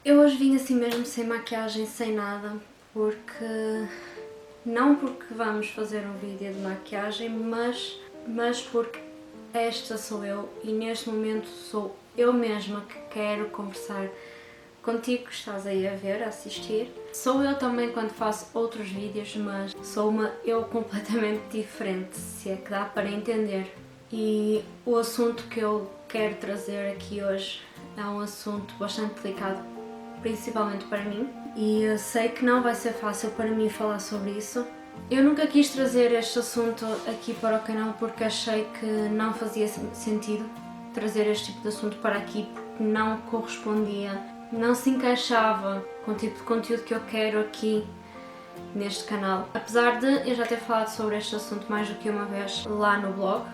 Eu hoje vim assim mesmo sem maquiagem, sem nada, porque... Não porque vamos fazer um vídeo de maquiagem, mas porque esta sou eu e neste momento sou eu mesma que quero conversar contigo que estás aí a ver, a assistir. Sou eu também quando faço outros vídeos, mas sou uma eu completamente diferente, se é que dá para entender. E o assunto que eu quero trazer aqui hoje é um assunto bastante delicado, principalmente para mim, e eu sei que não vai ser fácil para mim falar sobre isso. Eu nunca quis trazer este assunto aqui para o canal porque achei que não fazia sentido trazer este tipo de assunto para aqui, porque não correspondia, não se encaixava com o tipo de conteúdo que eu quero aqui neste canal. Apesar de eu já ter falado sobre este assunto mais do que uma vez lá no blog,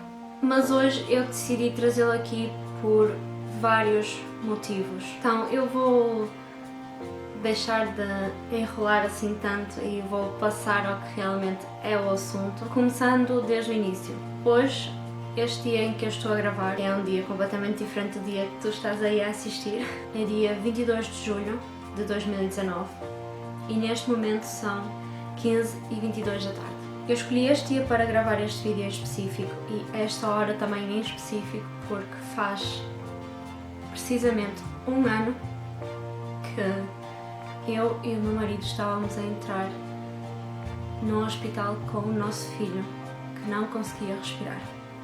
mas hoje eu decidi trazê-lo aqui por vários motivos. Então eu vou deixar de enrolar assim tanto e vou passar ao que realmente é o assunto, começando desde o início. Hoje, este dia em que eu estou a gravar, é um dia completamente diferente do dia que tu estás aí a assistir. É dia 22 de julho de 2019 e neste momento são 15h22 da tarde. Eu escolhi este dia para gravar este vídeo em específico e esta hora também em específico porque faz precisamente um ano que eu e o meu marido estávamos a entrar no hospital com o nosso filho, que não conseguia respirar.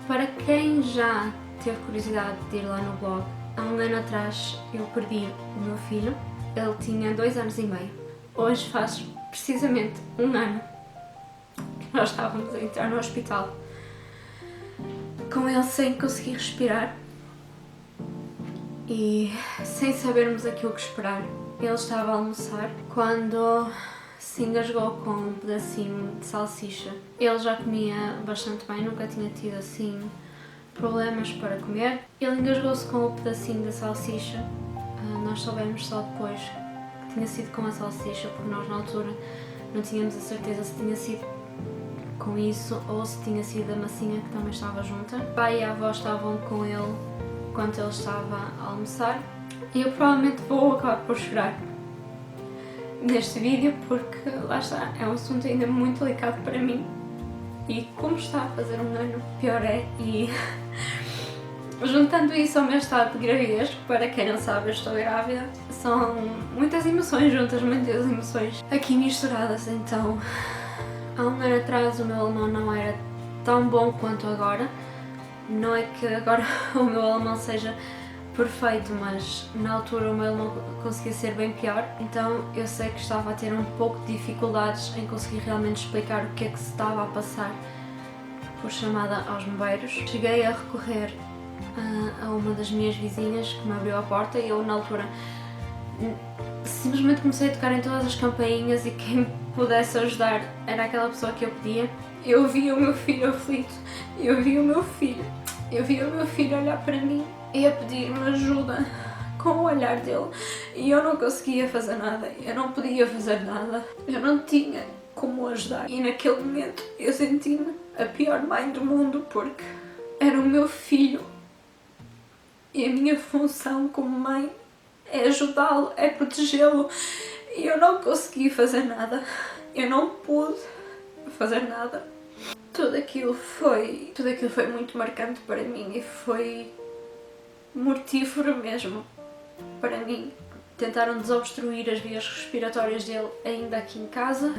Para quem já teve curiosidade de ir lá no blog, há um ano atrás eu perdi o meu filho, ele tinha 2 anos e meio. Hoje faz precisamente um ano que nós estávamos a entrar no hospital com ele sem conseguir respirar e sem sabermos aquilo que esperar. Ele estava a almoçar quando se engasgou com um pedacinho de salsicha. Ele já comia bastante bem, nunca tinha tido assim problemas para comer. Ele engasgou-se com o pedacinho da salsicha. Nós soubemos só depois que tinha sido com a salsicha, porque nós na altura não tínhamos a certeza se tinha sido com isso ou se tinha sido a massinha que também estava junta. O pai e a avó estavam com ele enquanto ele estava a almoçar. E eu provavelmente vou acabar por chorar neste vídeo porque, lá está, é um assunto ainda muito delicado para mim e como está a fazer um ano, pior é. E juntando isso ao meu estado de gravidez, para quem não sabe eu estou grávida, são muitas emoções juntas, muitas emoções aqui misturadas. Então, há um ano atrás o meu alemão não era tão bom quanto agora. Não é que agora o meu alemão seja perfeito, mas na altura o meu alemão conseguia ser bem pior, então eu sei que estava a ter um pouco de dificuldades em conseguir realmente explicar o que é que se estava a passar por chamada aos bombeiros. Cheguei a recorrer a uma das minhas vizinhas que me abriu a porta e eu na altura simplesmente comecei a tocar em todas as campainhas e quem pudesse ajudar era aquela pessoa que eu pedia. Eu vi o meu filho aflito, eu vi o meu filho olhar para mim e a pedir-me ajuda com o olhar dele e eu não conseguia fazer nada, eu não podia fazer nada, eu não tinha como ajudar e naquele momento eu senti-me a pior mãe do mundo porque era o meu filho e a minha função como mãe é ajudá-lo, é protegê-lo e eu não consegui fazer nada, eu não pude fazer nada. Tudo aquilo foi muito marcante para mim e foi mortífero mesmo para mim. Tentaram desobstruir as vias respiratórias dele ainda aqui em casa.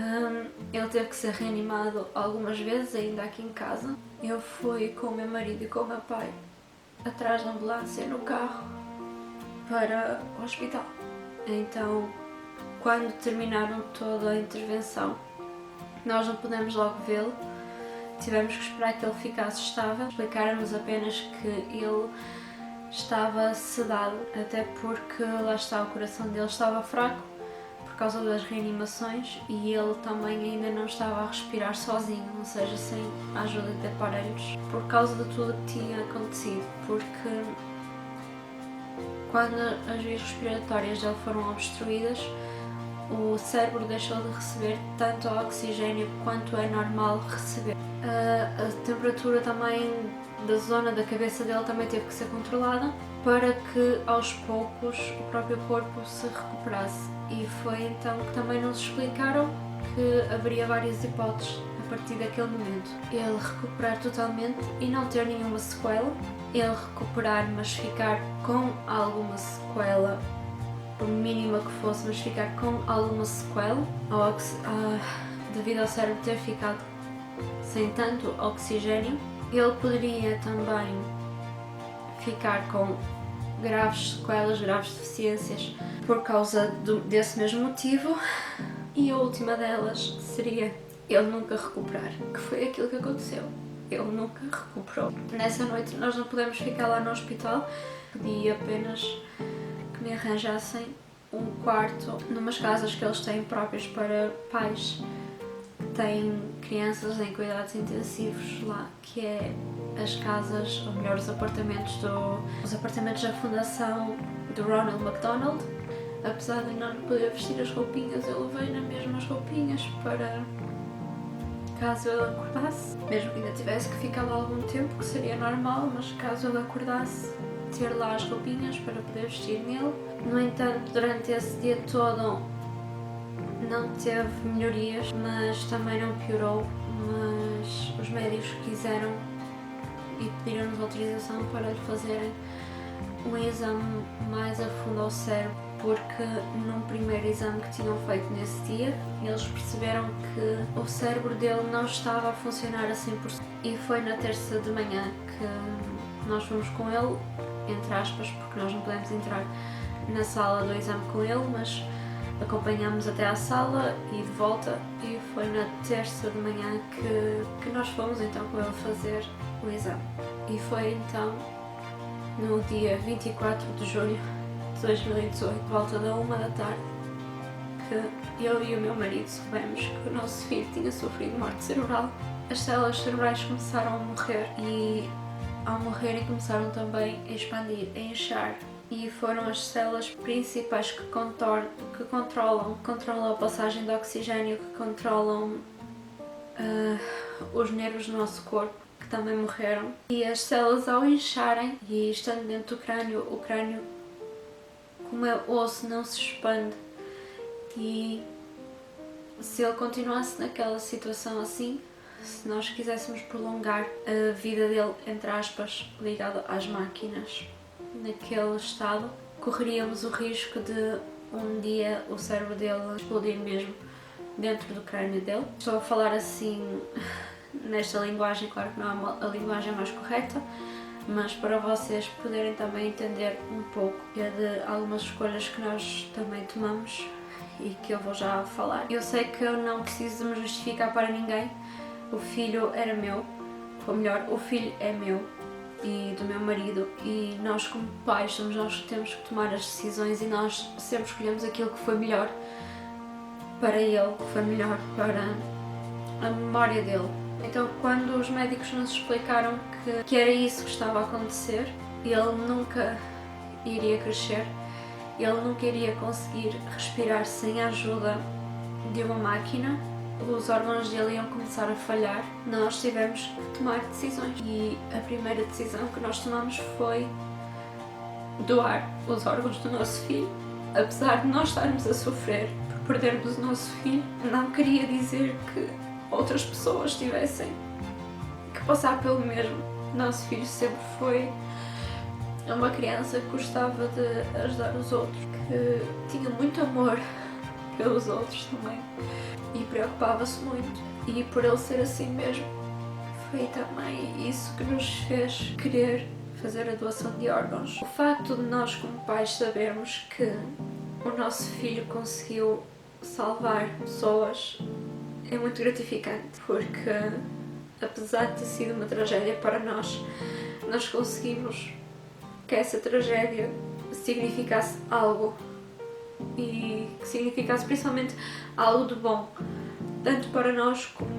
Ele teve que ser reanimado algumas vezes ainda aqui em casa. Eu fui com o meu marido e com o meu pai atrás da ambulância no carro para o hospital. Então, quando terminaram toda a intervenção, nós não pudemos logo vê-lo. Tivemos que esperar que ele ficasse estável. Explicaram-nos apenas que ele estava sedado, até porque lá está, o coração dele estava fraco por causa das reanimações e ele também ainda não estava a respirar sozinho, ou seja, sem a ajuda de aparelhos, por causa de tudo que tinha acontecido, porque quando as vias respiratórias dele foram obstruídas, o cérebro deixou de receber tanto oxigênio quanto é normal receber. A temperatura também da zona da cabeça dele também teve que ser controlada para que aos poucos o próprio corpo se recuperasse. E foi então que também nos explicaram que haveria várias hipóteses a partir daquele momento. Ele recuperar totalmente e não ter nenhuma sequela, ele recuperar mas ficar com alguma sequela, por mínima que fosse, mas ficar com alguma sequela, devido ao cérebro ter ficado sem tanto oxigênio. Ele poderia também ficar com graves sequelas, graves deficiências por causa desse mesmo motivo. E a última delas seria ele nunca recuperar, que foi aquilo que aconteceu. Ele nunca recuperou. Nessa noite nós não pudemos ficar lá no hospital, pedi apenas que me arranjassem um quarto numas casas que eles têm próprias para pais que têm crianças em cuidados intensivos lá, que é as casas, ou melhor, os apartamentos da fundação do Ronald McDonald. Apesar de não poder vestir as roupinhas, eu levei nas mesmas roupinhas para caso ele acordasse, mesmo que ainda tivesse que ficar lá algum tempo, que seria normal, mas caso ele acordasse, ter lá as roupinhas para poder vestir nele. No entanto, durante esse dia todo não teve melhorias, mas também não piorou, mas os médicos quiseram e pediram-nos autorização para lhe fazerem um exame mais a fundo ao cérebro, porque num primeiro exame que tinham feito nesse dia, eles perceberam que o cérebro dele não estava a funcionar a 100%. E foi na terça de manhã que nós fomos com ele, entre aspas, porque nós não podemos entrar na sala do exame com ele, mas acompanhámos até à sala e de volta, e foi na terça de manhã que nós fomos então com ele fazer o exame. E foi então no dia 24 de julho de 2018, volta da 1 da tarde, que eu e o meu marido soubemos que o nosso filho tinha sofrido morte cerebral. As células cerebrais começaram a morrer, e ao morrerem começaram também a expandir, a inchar, e foram as células principais que controlam a passagem de oxigênio, que controlam os nervos do nosso corpo, que também morreram. E as células, ao incharem e estando dentro do crânio, o crânio, como é osso, não se expande, e se ele continuasse naquela situação assim, se nós quiséssemos prolongar a vida dele, entre aspas, ligado às máquinas, naquele estado, correríamos o risco de um dia o cérebro dele explodir mesmo dentro do crânio dele. Estou a falar assim nesta linguagem, claro que não é a linguagem mais correta, mas para vocês poderem também entender um pouco de algumas escolhas que nós também tomamos e que eu vou já falar. Eu sei que eu não preciso de me justificar para ninguém. O filho era meu, ou melhor, o filho é meu e do meu marido, e nós como pais somos nós que temos que tomar as decisões, e nós sempre escolhemos aquilo que foi melhor para ele, que foi melhor para a memória dele. Então, quando os médicos nos explicaram que era isso que estava a acontecer, ele nunca iria crescer, ele nunca iria conseguir respirar sem a ajuda de uma máquina, os órgãos dele iam começar a falhar, nós tivemos que tomar decisões. E a primeira decisão que nós tomamos foi doar os órgãos do nosso filho. Apesar de nós estarmos a sofrer por perdermos o nosso filho, não queria dizer que outras pessoas tivessem que passar pelo mesmo. Nosso filho sempre foi uma criança que gostava de ajudar os outros, que tinha muito amor pelos outros também e preocupava-se muito. E por ele ser assim mesmo, foi também isso que nos fez querer fazer a doação de órgãos. O facto de nós como pais sabermos que o nosso filho conseguiu salvar pessoas é muito gratificante, porque apesar de ter sido uma tragédia para nós, nós conseguimos que essa tragédia significasse algo, e que significasse principalmente algo de bom, tanto para nós como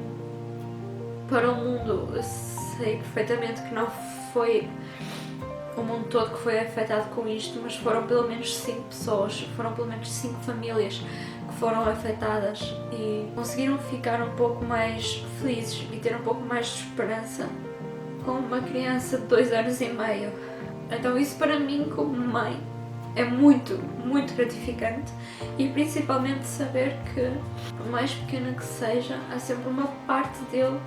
para o mundo. Eu sei perfeitamente que não foi o mundo todo que foi afetado com isto, mas foram pelo menos 5 pessoas, foram pelo menos 5 famílias que foram afetadas e conseguiram ficar um pouco mais felizes e ter um pouco mais de esperança com uma criança de 2 anos e meio Então isso para mim como mãe é muito, muito gratificante, e principalmente saber que, por mais pequena que seja, há sempre uma parte dele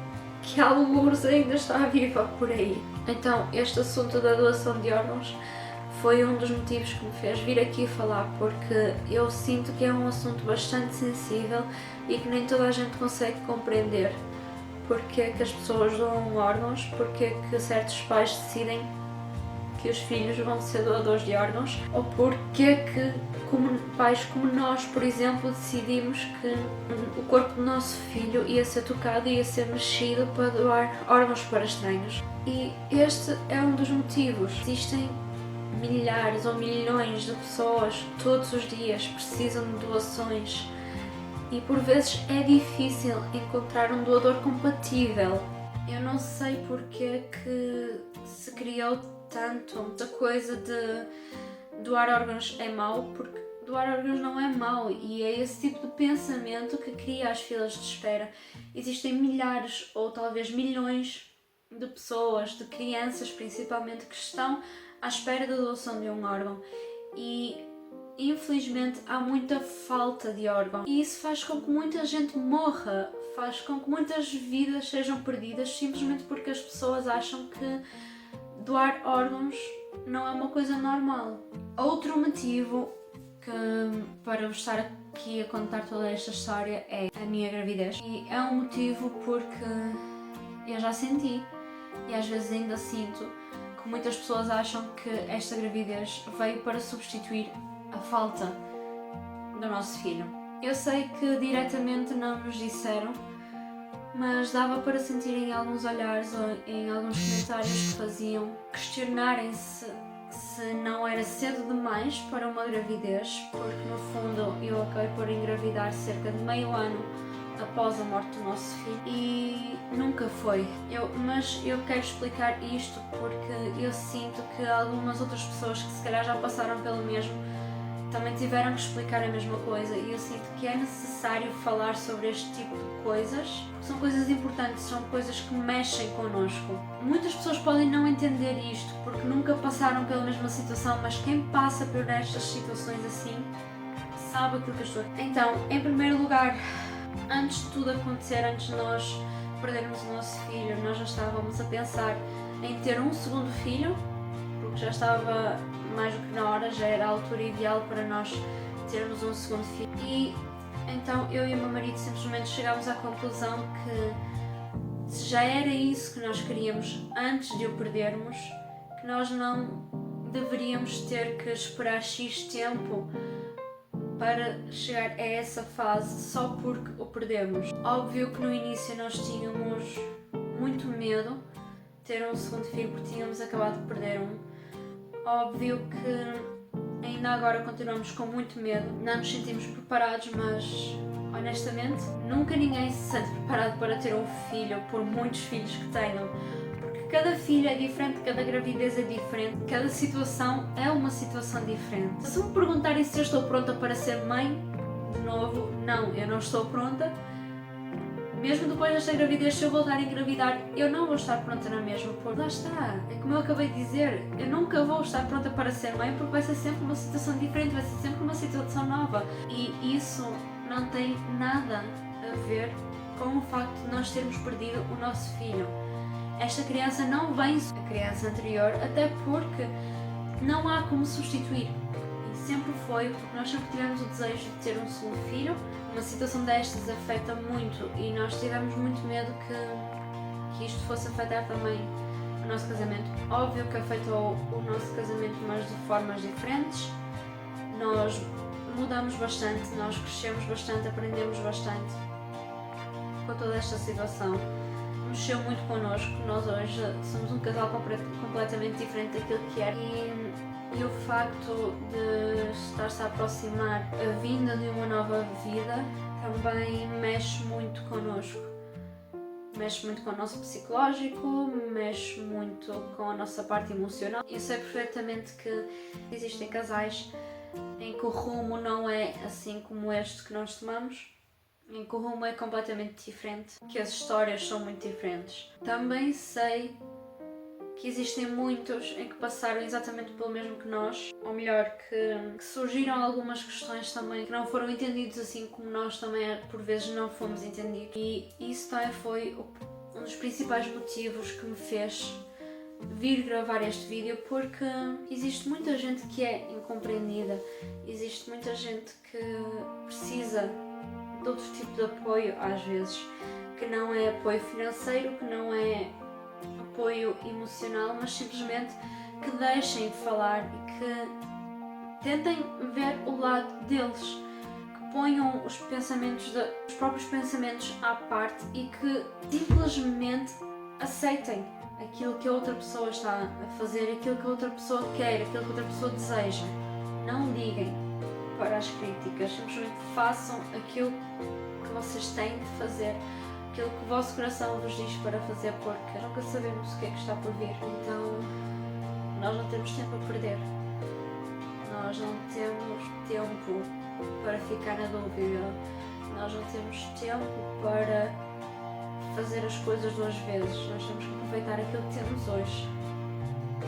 que alguns ainda está viva por aí. Então este assunto da doação de órgãos foi um dos motivos que me fez vir aqui falar, porque eu sinto que é um assunto bastante sensível e que nem toda a gente consegue compreender. Porque é que as pessoas doam órgãos, porque é que certos pais decidem que os filhos vão ser doadores de órgãos, ou porque é que pais como nós, por exemplo, decidimos que o corpo do nosso filho ia ser tocado e ia ser mexido para doar órgãos para estranhos. E este é um dos motivos. Existem milhares ou milhões de pessoas que todos os dias precisam de doações e por vezes é difícil encontrar um doador compatível. Eu não sei porque é que se criou tanto a coisa de doar órgãos é mau, porque doar órgãos não é mau, e é esse tipo de pensamento que cria as filas de espera. Existem milhares ou talvez milhões de pessoas, de crianças principalmente, que estão à espera da doação de um órgão e infelizmente há muita falta de órgãos e isso faz com que muita gente morra, faz com que muitas vidas sejam perdidas simplesmente porque as pessoas acham que doar órgãos não é uma coisa normal. Outro motivo para vos estar aqui a contar toda esta história é a minha gravidez, e é um motivo porque eu já senti e às vezes ainda sinto que muitas pessoas acham que esta gravidez veio para substituir a falta do nosso filho. Eu sei que diretamente não nos disseram, mas dava para sentir em alguns olhares ou em alguns comentários que faziam questionarem-se se não era cedo demais para uma gravidez, porque no fundo eu acabei por engravidar cerca de meio ano após a morte do nosso filho e nunca foi. Mas eu quero explicar isto porque eu sinto que algumas outras pessoas que se calhar já passaram pelo mesmo também tiveram que explicar a mesma coisa, e eu sinto que é necessário falar sobre este tipo de coisas, porque são coisas importantes, são coisas que mexem connosco. Muitas pessoas podem não entender isto porque nunca passaram pela mesma situação, mas quem passa por estas situações assim sabe aquilo que eu estou a dizer. Então, em primeiro lugar, antes de tudo acontecer, antes de nós perdermos o nosso filho, nós já estávamos a pensar em ter um segundo filho, porque já estava mais do que na hora, já era a altura ideal para nós termos um segundo filho. E então eu e o meu marido simplesmente chegámos à conclusão que se já era isso que nós queríamos antes de o perdermos, que nós não deveríamos ter que esperar X tempo para chegar a essa fase só porque o perdemos. Óbvio que no início nós tínhamos muito medo de ter um segundo filho porque tínhamos acabado de perder um. Óbvio que ainda agora continuamos com muito medo, não nos sentimos preparados, mas honestamente nunca ninguém se sente preparado para ter um filho, por muitos filhos que tenham, porque cada filho é diferente, cada gravidez é diferente, cada situação é uma situação diferente. Se me perguntarem se eu estou pronta para ser mãe, de novo, não, eu não estou pronta. Mesmo depois desta gravidez, se eu voltar a engravidar, eu não vou estar pronta na mesma, porque lá está, é como eu acabei de dizer, eu nunca vou estar pronta para ser mãe porque vai ser sempre uma situação diferente, vai ser sempre uma situação nova, e isso não tem nada a ver com o facto de nós termos perdido o nosso filho. Esta criança não vem a criança anterior, até porque não há como substituir. E sempre foi, porque nós sempre tivemos o desejo de ter um segundo filho. Uma situação destas afeta muito e nós tivemos muito medo que isto fosse afetar também o nosso casamento. Óbvio que afetou o nosso casamento, mas de formas diferentes. Nós mudamos bastante, nós crescemos bastante, aprendemos bastante com toda esta situação. Mexeu muito connosco, nós hoje somos um casal completamente diferente daquilo que era, e o facto de estar-se a aproximar a vinda de uma nova vida também mexe muito connosco. Mexe muito com o nosso psicológico, mexe muito com a nossa parte emocional. Eu sei perfeitamente que existem casais em que o rumo não é assim como este que nós tomamos, em que o rumo é completamente diferente, que as histórias são muito diferentes. Também sei que existem muitos em que passaram exatamente pelo mesmo que nós, ou melhor, que surgiram algumas questões também que não foram entendidos assim como nós também por vezes não fomos entendidos. E isso também foi um dos principais motivos que me fez vir gravar este vídeo, porque existe muita gente que é incompreendida, existe muita gente que precisa de outro tipo de apoio às vezes, que não é apoio financeiro, que não é apoio emocional, mas simplesmente que deixem de falar e que tentem ver o lado deles, que ponham os próprios pensamentos à parte e que simplesmente aceitem aquilo que a outra pessoa está a fazer, aquilo que a outra pessoa quer, aquilo que a outra pessoa deseja. Não liguem para as críticas, simplesmente façam aquilo que vocês têm de fazer, aquilo que o vosso coração vos diz para fazer, porque nunca sabemos o que é que está por vir. Então, nós não temos tempo a perder. Nós não temos tempo para ficar na dúvida. Nós não temos tempo para fazer as coisas duas vezes. Nós temos que aproveitar aquilo que temos hoje.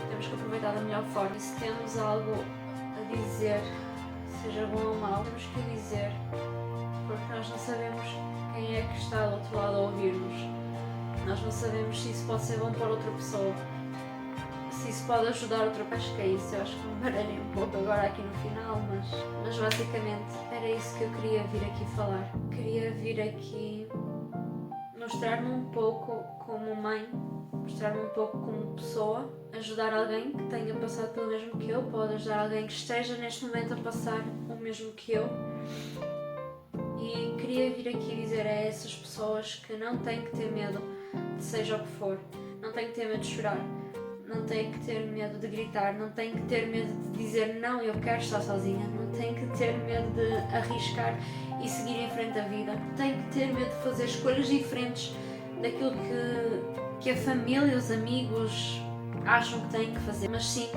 Temos que aproveitar da melhor forma. E se temos algo a dizer, seja bom ou mau, temos que dizer, porque nós não sabemos quem é que está do outro lado a ouvir-nos. Nós não sabemos se isso pode ser bom para outra pessoa, se isso pode ajudar outra pessoa. Acho que é isso. Eu acho que me baralhei um pouco agora aqui no final, mas basicamente era isso que eu queria vir aqui falar. Queria vir aqui mostrar-me um pouco como mãe, mostrar-me um pouco como pessoa, ajudar alguém que tenha passado pelo mesmo que eu, pode ajudar alguém que esteja neste momento a passar o mesmo que eu. E queria vir aqui dizer a essas pessoas que não têm que ter medo de seja o que for, não têm que ter medo de chorar, não têm que ter medo de gritar, não têm que ter medo de dizer não, eu quero estar sozinha, não têm que ter medo de arriscar e seguir em frente a vida, têm que ter medo de fazer escolhas diferentes daquilo que a família e os amigos acham que têm que fazer, mas sim,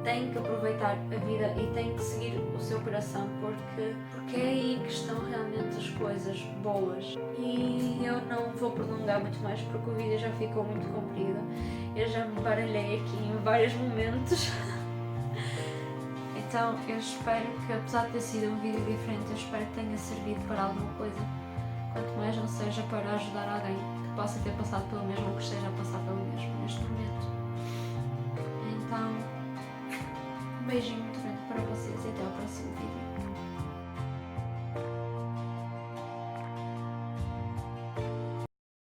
têm que aproveitar a vida e têm que seguir o seu coração, porque é aí que estão realmente as coisas boas. E eu não vou prolongar muito mais porque o vídeo já ficou muito comprido. Eu já me baralhei aqui em vários momentos. Então eu espero que, apesar de ter sido um vídeo diferente, eu espero que tenha servido para alguma coisa. Quanto mais não seja para ajudar alguém que possa ter passado pelo mesmo ou que esteja a passar pelo mesmo neste momento. Então, beijinho.